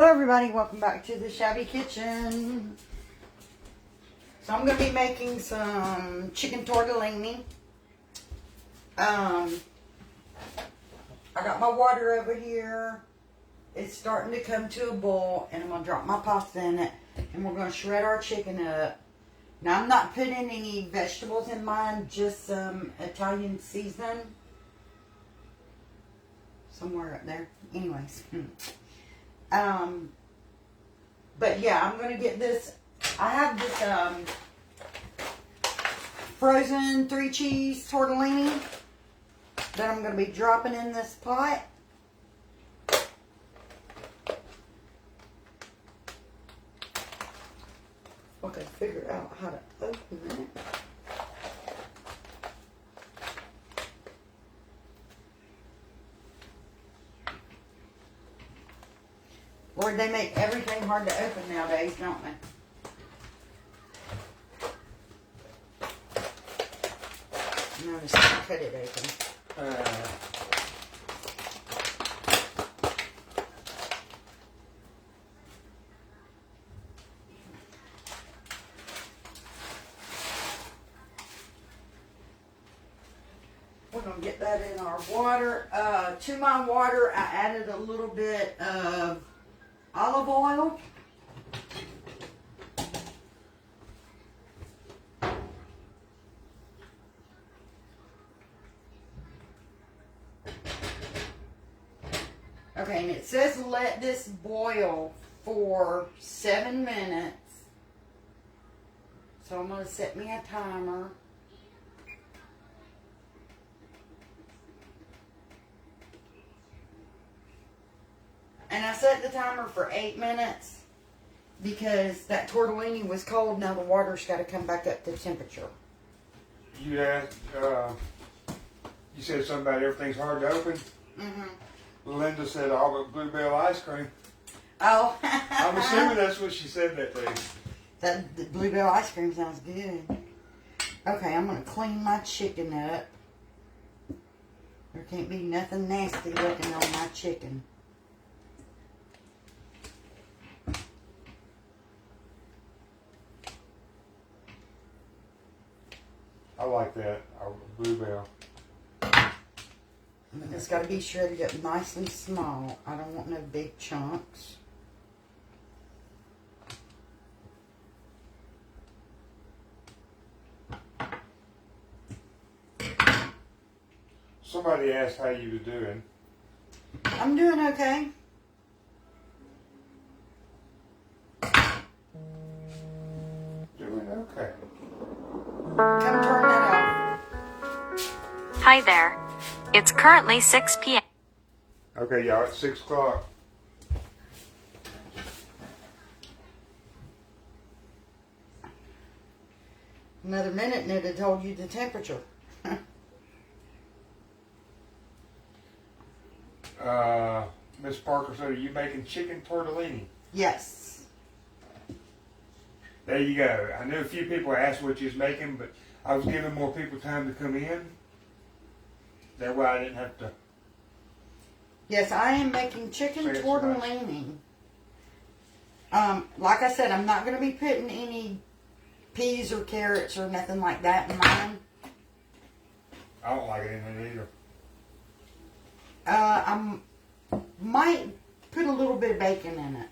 Hello everybody, welcome back to the Shabby Kitchen. So I'm going to be making some chicken tortellini. I got my water over here. It's starting to come to a boil, and I'm going to drop my pasta in it, and we're going to shred our chicken up. Now I'm not putting any vegetables in mine, just some Italian seasoning. Somewhere up there. Anyways. But yeah, I'm going to get this. I have this frozen 3 cheese tortellini that I'm going to be dropping in this pot. Okay, figure out how to open it. Lord, they make everything hard to open nowadays, don't they? Now just cut it open. We're going to get that in our water. To my water, I added a little bit of olive oil. Okay, and it says let this boil for 7 minutes. So I'm going to set me a timer. And I set the timer for 8 minutes because that tortellini was cold. Now the water's got to come back up to temperature. You asked, you said something about everything's hard to open. Mm-hmm. Linda said all but bluebell ice cream. Oh. I'm assuming that's what she said that day. The bluebell ice cream sounds good. Okay, I'm going to clean my chicken up. There can't be nothing nasty looking on my chicken. I like that, bluebell. It's got to be shredded up nice and small. I don't want no big chunks. Somebody asked how you were doing. I'm doing okay. Doing okay. Come turn that Hi there. It's currently 6 p.m. Okay, y'all, it's 6 o'clock. Another minute and it had told you the temperature. Miss Parker said, are you making chicken tortellini? Yes. There you go. I knew a few people asked what you was making, but I was giving more people time to come in. That way I didn't have to. Yes, I am making chicken Say it's tortellini. Like I said, I'm not going to be putting any peas or carrots or nothing like that in mine. I don't like it in it either. I might put a little bit of bacon in it.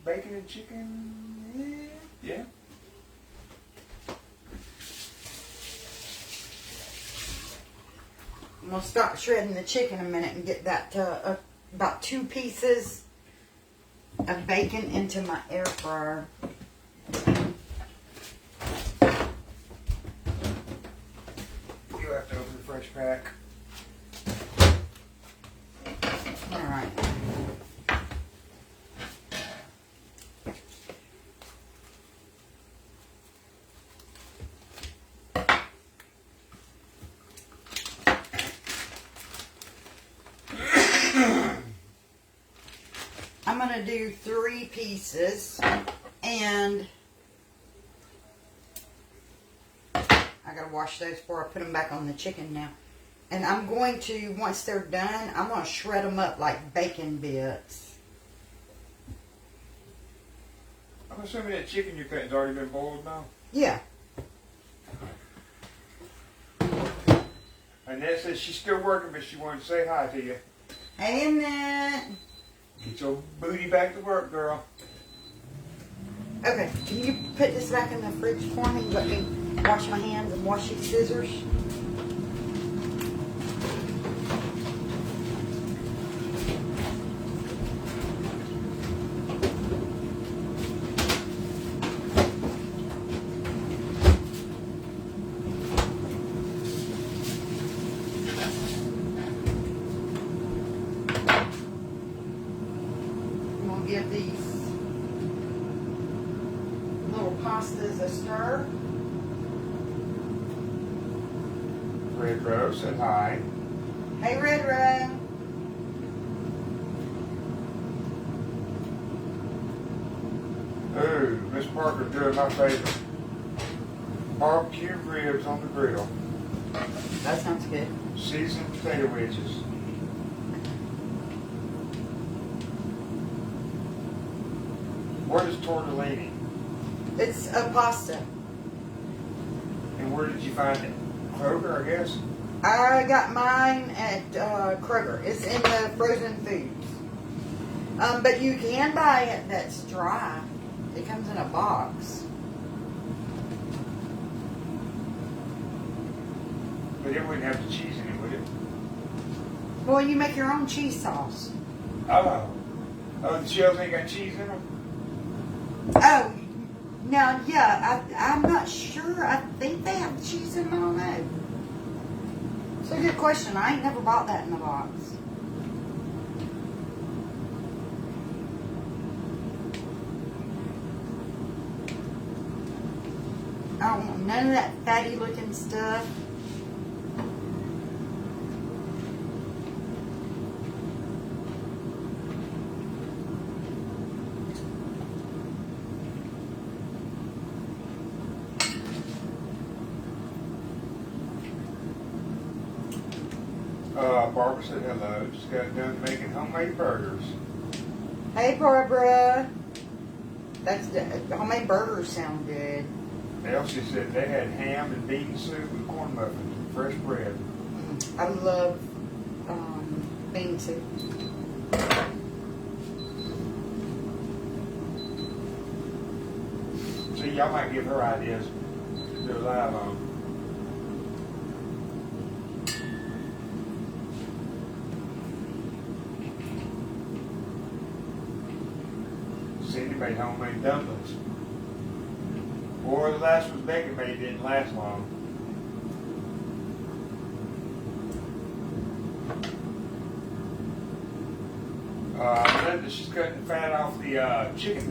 Bacon and chicken, yeah. I'm going to start shredding the chicken a minute and get that about 2 pieces of bacon into my air fryer. You have to open the fresh pack. Alright. I'm going to do 3 pieces, and I gotta wash those before I put them back on the chicken now. And I'm going to, once they're done, I'm going to shred them up like bacon bits. I'm assuming that chicken you're cutting's already been boiled now. Yeah. Annette says she's still working, but she wanted to say hi to you. Hey, Annette. Get your booty back to work, girl. Okay, can you put this back in the fridge for me? Let me wash my hands and wash these scissors. I'm gonna give these little pastas a stir. Red Rose said hi. Hey, Red Row. Ooh, Miss Parker's doing my favorite. Barbecue ribs on the grill. That sounds good. Seasoned potato wedges. What is tortellini? It's a pasta. And where did you find it? Kroger, I guess? I got mine at Kroger. It's in the frozen foods. But you can buy it that's dry. It comes in a box. But it wouldn't have the cheese in it, would it? Well, you make your own cheese sauce. Oh. Oh, the shells ain't got cheese in them? Oh, now, yeah, I'm not sure. I think they have cheese in them. I don't know. It's a good question. I ain't never bought that in the box. I don't want none of that fatty looking stuff. Barbara said hello. Just got done making homemade burgers. Hey, Barbara. That's homemade burgers sound good. Elsie said they had ham and bean soup and corn muffins and fresh bread. I love bean soup. See, y'all might give her ideas to do live on. Cindy made homemade dumplings. Boy, the last ones Becky made didn't last long. Linda, she's cutting fat off the chicken.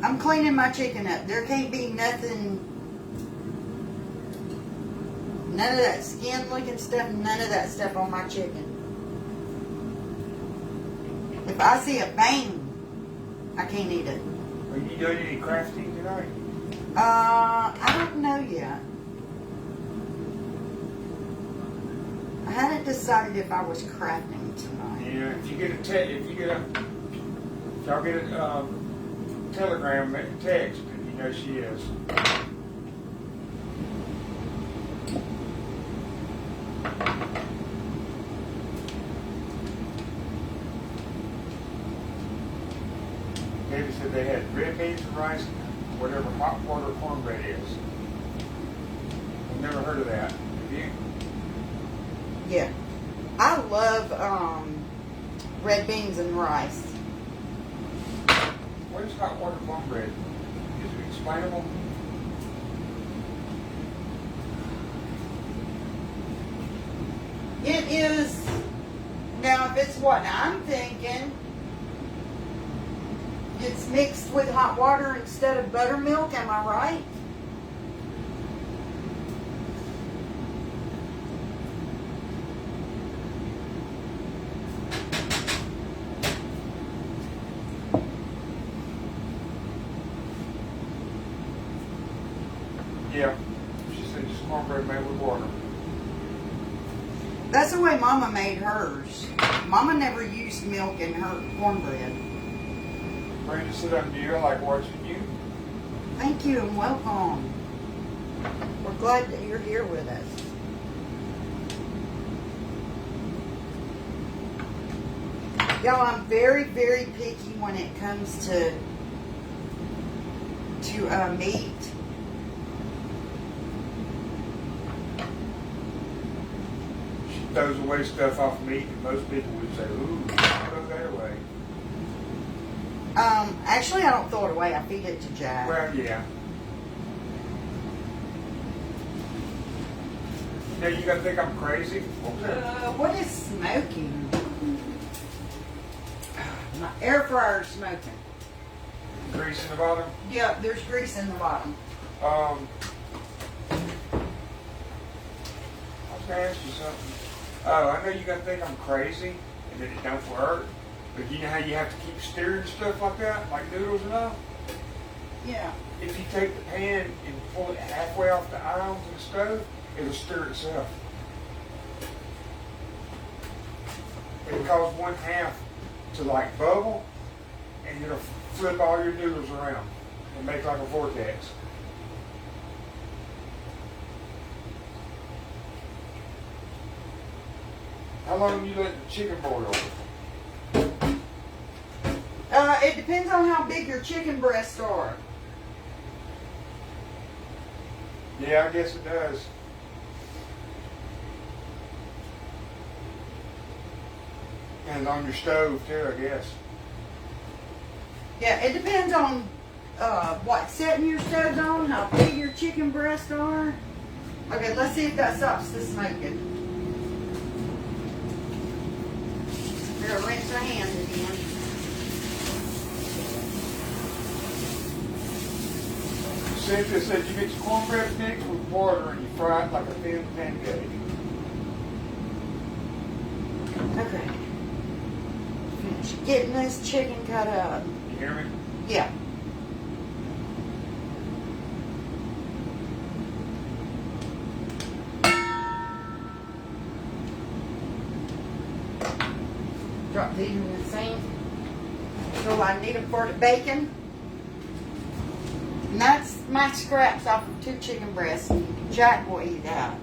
I'm cleaning my chicken up. There can't be nothing, none of that skin looking stuff, none of that stuff on my chicken. If I see a bang, I can't eat it. Are you doing any crafting tonight? I don't know yet. I hadn't decided if I was crafting tonight. Yeah, if y'all get a telegram text, and you know she is. David said they had red beans and rice, and whatever hot water cornbread is. I've never heard of that. Have you? Yeah. I love red beans and rice. What is hot water cornbread? Is it explainable? It is, now if it's what I'm thinking, it's mixed with hot water instead of buttermilk, am I right? Yeah. She said just cornbread made with water. That's the way Mama made hers. Mama never used milk in her cornbread. Brenda, sit up here. I like watching you. Thank you and welcome. We're glad that you're here with us. Y'all, I'm very, very picky when it comes to meat. She throws away stuff off meat, and most people would say, "Ooh, throw that away." Actually, I don't throw it away. I feed it to Jack. Well, yeah. Now you gotta think I'm crazy. What was that? What is smoking? My air fryer is smoking. Grease in the bottom. Yeah, there's grease in the bottom. I was gonna ask you something. Oh, I know you gotta think I'm crazy and that it don't work, but you know how you have to keep stirring stuff like that, like noodles and all? Yeah. If you take the pan and pull it halfway off the iron to the stove, it'll stir itself. It'll cause one half to like bubble, and it'll flip all your noodles around and make like a vortex. How long do you let the chicken boil? It depends on how big your chicken breasts are. Yeah, I guess it does. And on your stove too, I guess. Yeah, it depends on what setting your stove's on, how big your chicken breasts are. Okay, let's see if that stops the smoking. We're gonna rinse our hands again. Cynthia said you mix cornbread mix with water and you fry it like a thin pancake. Okay. Finish getting this chicken cut up. You hear me? Yeah. Drop these in the sink. So I need them for the bacon. And that's my scraps off of 2 chicken breasts. Jack will eat that.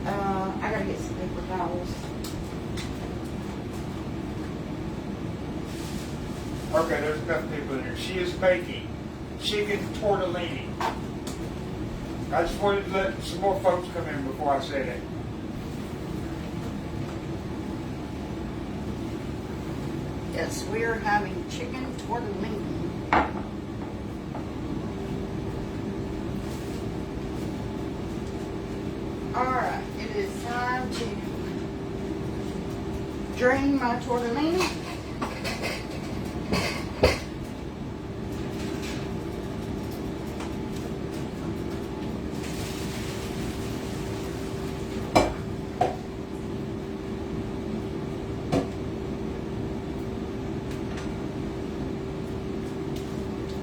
I gotta get some paper towels. Okay, there's enough people in here. She is making chicken tortellini. I just wanted to let some more folks come in before I said it. Yes, we are having chicken tortellini. Alright, it is time to drain my tortellini.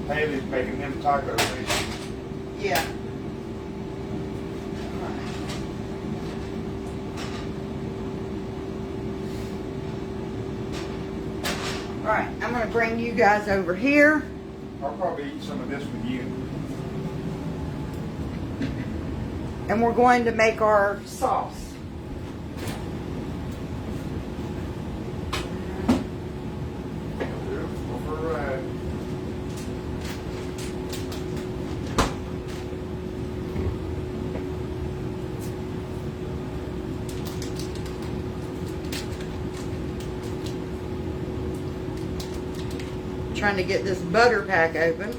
Haley's making them tacos. ain't she? Yeah. Alright, I'm going to bring you guys over here. I'll probably eat some of this with you. And we're going to make our sauce. Go for a ride. Trying to get this butter pack open.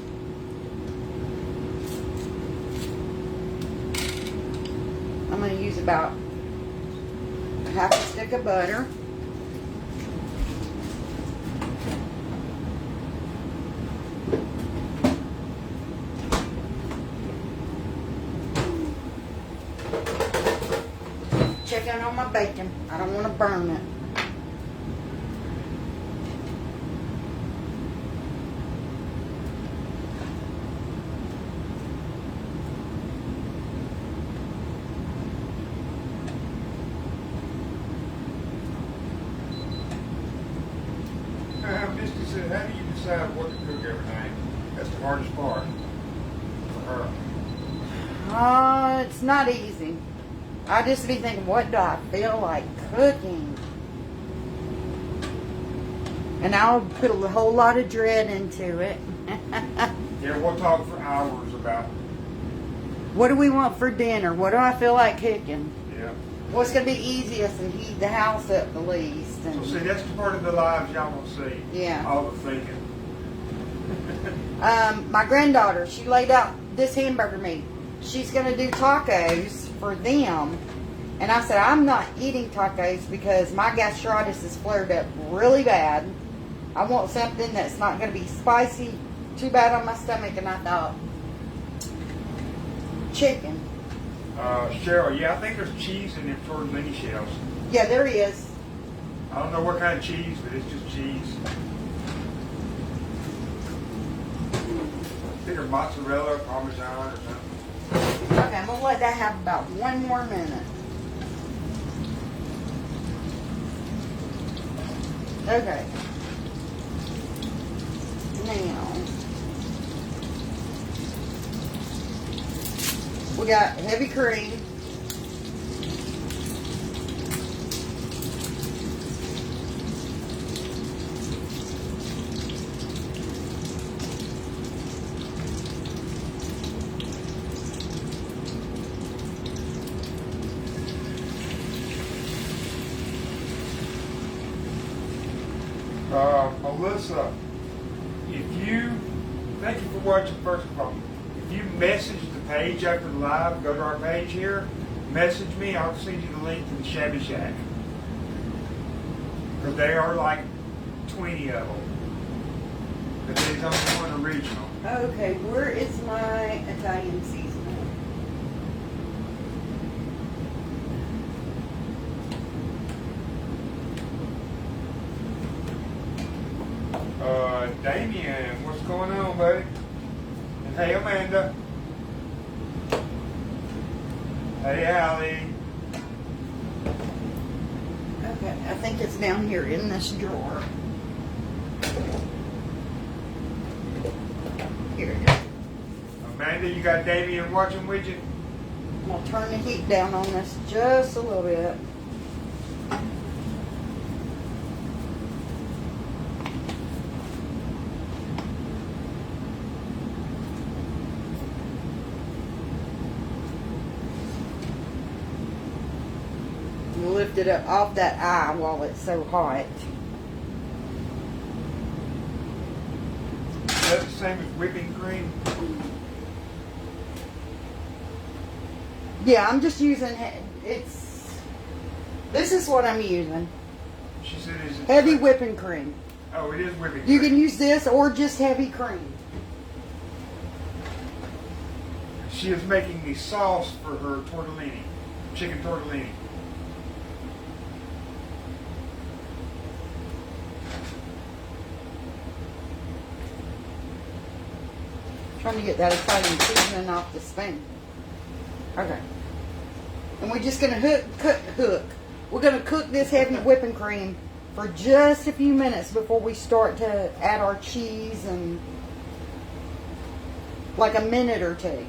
I'm going to use about half a stick of butter. Checking on my bacon. I don't want to burn it. know, Misty said, how do you decide what to cook every night? That's the hardest part for her. It's not easy. I just be thinking, what do I feel like cooking? And I'll put a whole lot of dread into it. Yeah, we'll talk for hours about. What do we want for dinner? What do I feel like cooking? Yeah. What's going to be easiest and heat the house up the least? So And, see, that's the part of the lives y'all will see. Yeah. All the thinking. my granddaughter, she laid out this hamburger meat. She's going to do tacos for them. And I said, I'm not eating tacos because my gastritis is flared up really bad. I want something that's not going to be spicy too bad on my stomach. And I thought, chicken. Cheryl, yeah, I think there's cheese in them tortellini shells. Yeah, there is. I don't know what kind of cheese, but it's just cheese. I think they're mozzarella, parmesan, or something. Okay, I'm going to let that have about 1 more minute. Okay. Now, we got heavy cream. Melissa, thank you for watching first of all. If you message the page after the live, go to our page here, message me, I'll send you the link to the Shabby Shack. Because they are like 20 of them. But there's only one original. Okay, where is my Italian seasoning? Damien, what's going on, buddy? And hey, Amanda. Hey, Allie. Okay, I think it's down here in this drawer. Here it is. Amanda, you got Damien watching with you? I'm going to turn the heat down on this just a little bit. Lift it up off that eye while it's so hot. Is that the same as whipping cream? Yeah, I'm just using this is what I'm using. She said is it Heavy whipping cream. Oh, it is whipping cream. You can use this or just heavy cream. She is making the sauce for her tortellini, chicken tortellini. Trying to get that Italian seasoning off the spoon. Okay. And we're just going to hook. We're going to cook this heavy whipping cream for just a few minutes before we start to add our cheese, and like a minute or two.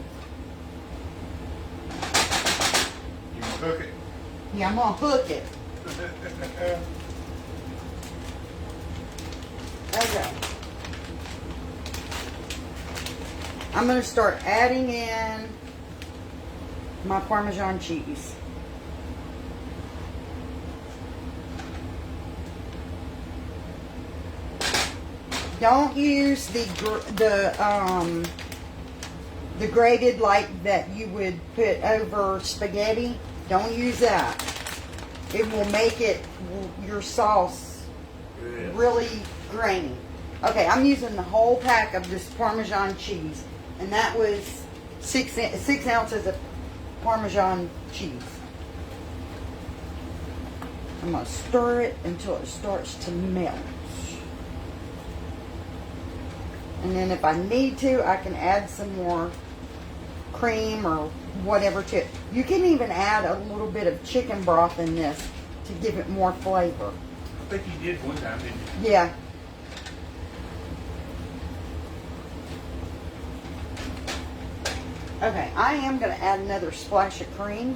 You can cook it. Yeah, I'm going to hook it. Okay. I'm going to start adding in my Parmesan cheese. Don't use the grated like that you would put over spaghetti. Don't use that. It will make your sauce really grainy. Okay, I'm using the whole pack of this Parmesan cheese, and that was 6 ounces of Parmesan cheese. I'm going to stir it until it starts to melt. And then if I need to, I can add some more cream or whatever to it. You can even add a little bit of chicken broth in this to give it more flavor. I think you did one time, didn't you? Yeah. Okay, I am going to add another splash of cream.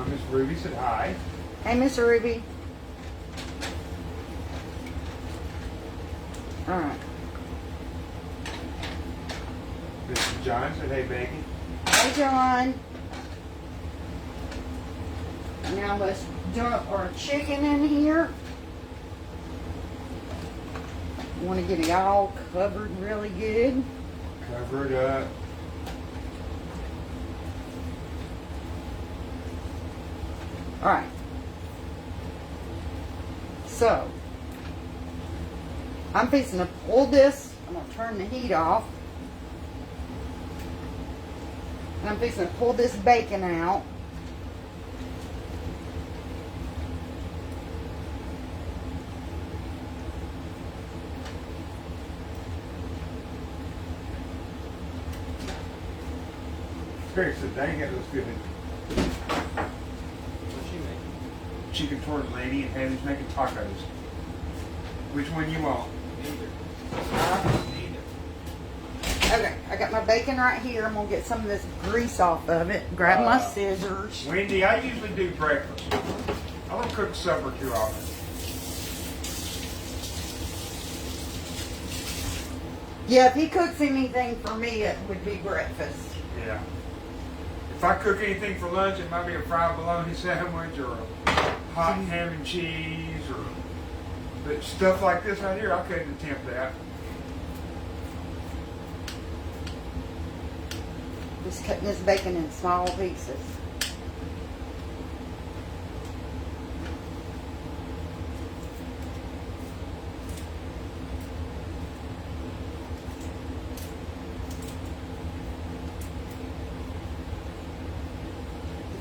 Miss Ruby said hi. Hey, Miss Ruby. All right. Mr. John said, hey, Becky. Hey, John. Now let's dump our chicken in here. Want to get it all covered really good. Cover it up. All right. So, I'm fixing to pull this. I'm going to turn the heat off. And I'm fixing to pull this bacon out. Barry said, dang, it looks good. What's she making? Chicken tortellini and Heather's making tacos. Which one you want? Neither. Okay, I got my bacon right here. I'm going to get some of this grease off of it. Grab my scissors. Wendy, I usually do breakfast. I don't cook supper too often. Yeah, if he cooks anything for me, it would be breakfast. Yeah. If I cook anything for lunch, it might be a fried bologna sandwich or a hot ham and cheese or but stuff like this right here, I couldn't attempt that. Just cutting this bacon in small pieces.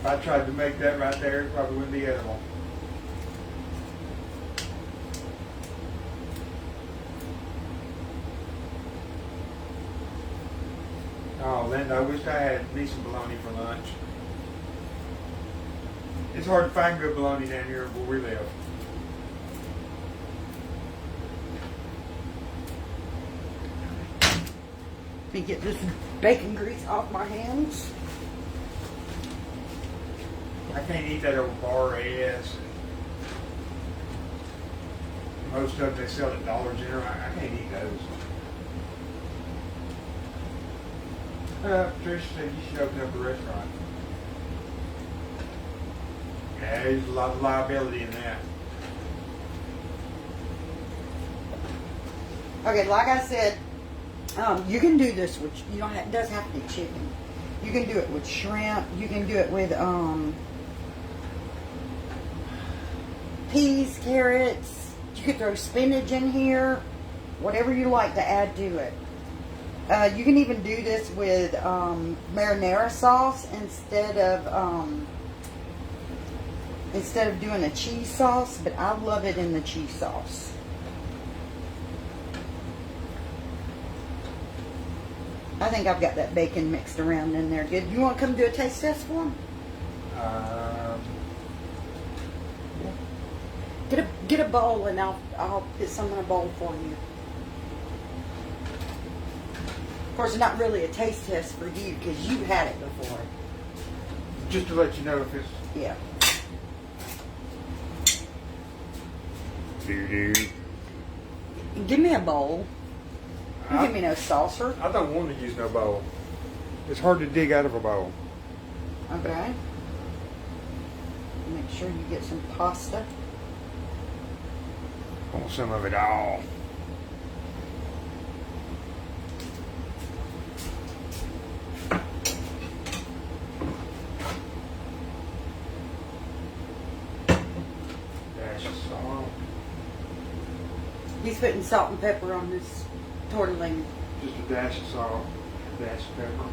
If I tried to make that right there, it probably wouldn't be edible. Oh, Linda, I wish I had me some bologna for lunch. It's hard to find good bologna down here where we live. Let me get this bacon grease off my hands. I can't eat that old bar ass. Most of them they sell at Dollar General. I can't eat those. Patricia said you should open up a restaurant. Yeah, there's a lot of liability in that. Okay, like I said, you can do this with, you don't have, it doesn't have to be chicken. You can do it with shrimp. You can do it with peas, carrots. You could throw spinach in here. Whatever you like to add to it. You can even do this with marinara sauce instead of doing a cheese sauce. But I love it in the cheese sauce. I think I've got that bacon mixed around in there good. You want to come do a taste test for them? Get a bowl and I'll put some in a bowl for you. Of course, it's not really a taste test for you because you've had it before. Just to let you know if it's... Yeah. Give me a bowl. You give me no saucer. I don't want to use no bowl. It's hard to dig out of a bowl. Okay. Make sure you get some pasta. I want some of it all. Dash of salt. He's putting salt and pepper on this tortellini. Just a dash of salt, a dash of pepper.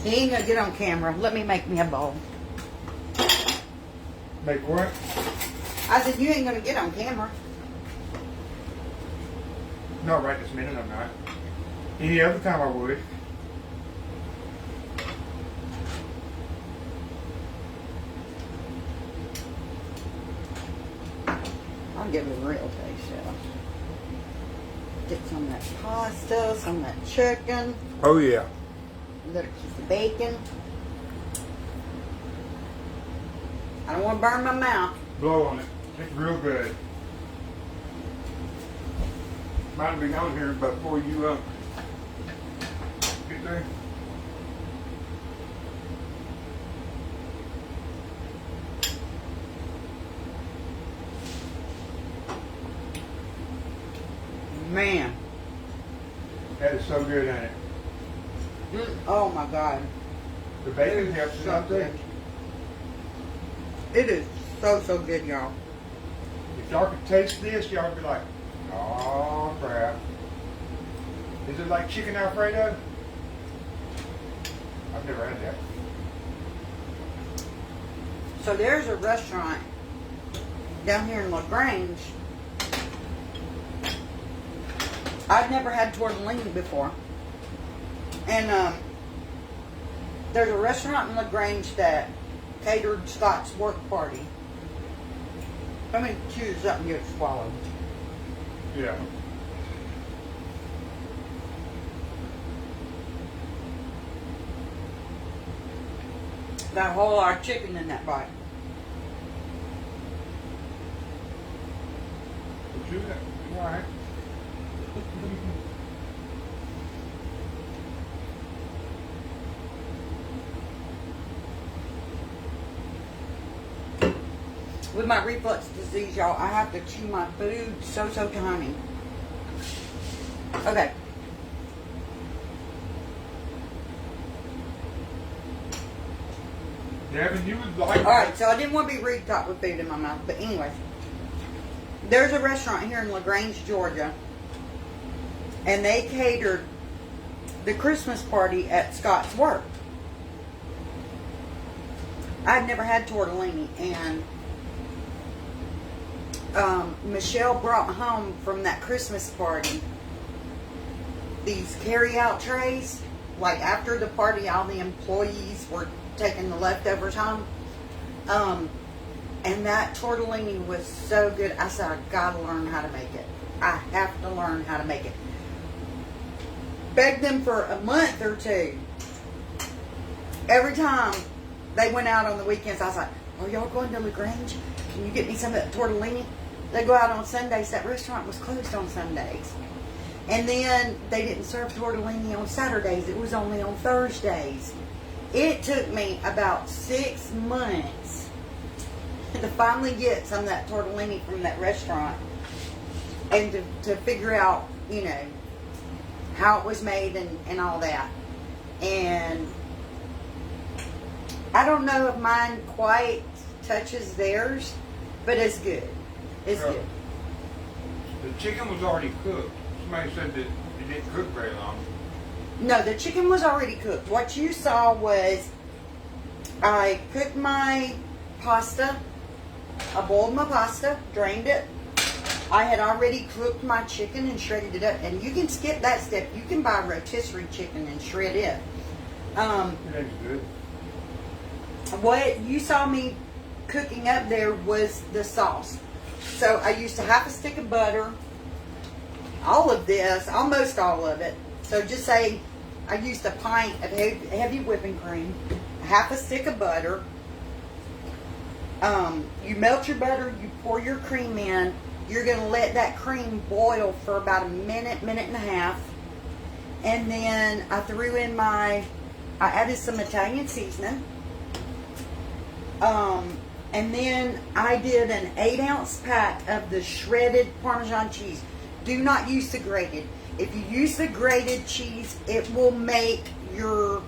He ain't gonna get on camera. Let me make me a bowl. Make what? I said, you ain't gonna get on camera. No, right this minute I'm not. Any other time I would. I'll give it a real taste, yeah. Dip some of that pasta, some of that chicken, Oh yeah. a little piece of bacon. I don't want to burn my mouth. Blow on it. It's real good. Might be on here before you get there. Man. That is so good, ain't it? Oh my God. The bacon helps it out there. It is so good, y'all. If y'all could taste this, y'all would be like, oh crap. Is it like chicken Alfredo? I've never had that. So there's a restaurant down here in LaGrange. I've never had tortellini before. And there's a restaurant in LaGrange that catered Scott's work party. Let me choose up and get it swallowed. Yeah. Got a whole lot of chicken in that bite. What you got? You all right? With my reflux disease, y'all, I have to chew my food so tiny. Okay. Devin, you would like Alright, so I didn't want to be rude talk with food in my mouth, but anyway. There's a restaurant here in LaGrange, Georgia, and they catered the Christmas party at Scott's work. I'd never had tortellini, and Michelle brought home from that Christmas party these carry-out trays. Like after the party, all the employees were taking the leftovers home. And that tortellini was so good. I said, I gotta learn how to make it. I have to learn how to make it. Begged them for a month or two. Every time they went out on the weekends, I was like, are y'all going to LaGrange? Can you get me some of that tortellini? They go out on Sundays. That restaurant was closed on Sundays. And then they didn't serve tortellini on Saturdays. It was only on Thursdays. It took me about 6 months to finally get some of that tortellini from that restaurant and to figure out, you know, how it was made and all that. And I don't know if mine quite touches theirs, but it's good. It's good. The chicken was already cooked. Somebody said that it didn't cook very long. No, the chicken was already cooked. What you saw was I cooked my pasta. I boiled my pasta, drained it. I had already cooked my chicken and shredded it up. And you can skip that step. You can buy rotisserie chicken and shred it. That's good. What you saw me cooking up there was the sauce. So I used a half a stick of butter. All of this, almost all of it. So just say I used a pint of heavy whipping cream, a half a stick of butter. You melt your butter, you pour your cream in. You're going to let that cream boil for about a minute, minute and a half. And then I threw in I added some Italian seasoning. And then I did an 8-ounce pack of the shredded Parmesan cheese. Do not use the grated. If you use the grated cheese, it will make your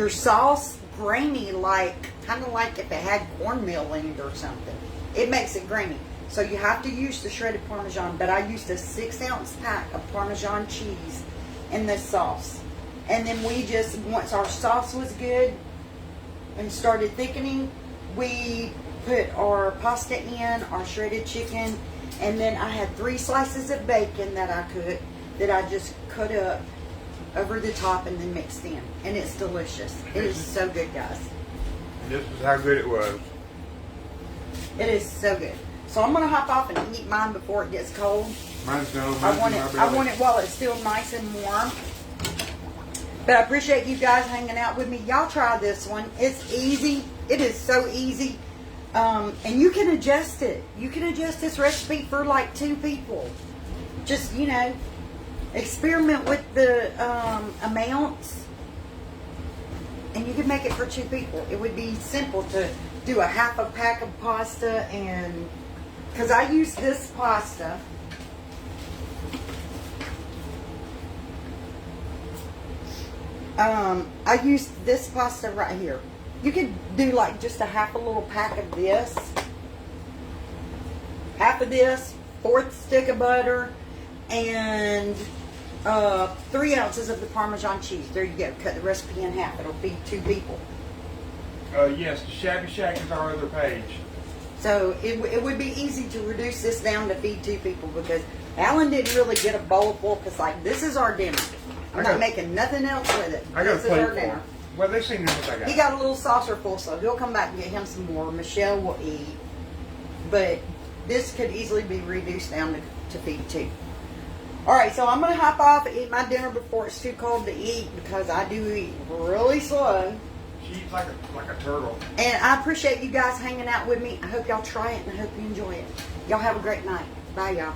sauce grainy, kind of like if it had cornmeal in it or something. It makes it grainy. So you have to use the shredded Parmesan, but I used a 6-ounce pack of Parmesan cheese in this sauce. And then once our sauce was good and started thickening, we put our pasta in, our shredded chicken, and then I had 3 slices of bacon that I cooked that I just cut up over the top and then mixed in. And it's delicious. It is so good, guys. And this is how good it was. It is so good. So I'm gonna hop off and eat mine before it gets cold. Mine's done. I want it while it's still nice and warm. But I appreciate you guys hanging out with me. Y'all try this one. It's easy. It is so easy. And you can adjust it. You can adjust this recipe for like 2 people. Just, you know, experiment with the amounts. And you can make it for 2 people. It would be simple to do a half a pack of pasta, and because I use this pasta. I use this pasta right here. You could do like just a half a little pack of this. Half of this, 1/4 stick of butter, and 3 ounces of the Parmesan cheese. There you go. Cut the recipe in half. It'll feed 2 people. Yes, the Shabby Shack is our other page. So it would be easy to reduce this down to feed 2 people, because Alan didn't really get a bowl full, because like this is our dinner. I'm not making nothing else with it. I got This a is our plate for dinner. him. Well, they've seen what I got. He got a little saucer full, so he'll come back and get him some more. Michelle will eat. But this could easily be reduced down to feed 2. Alright, so I'm going to hop off and eat my dinner before it's too cold to eat, because I do eat really slow. She eats like a turtle. And I appreciate you guys hanging out with me. I hope y'all try it, and I hope you enjoy it. Y'all have a great night. Bye, y'all.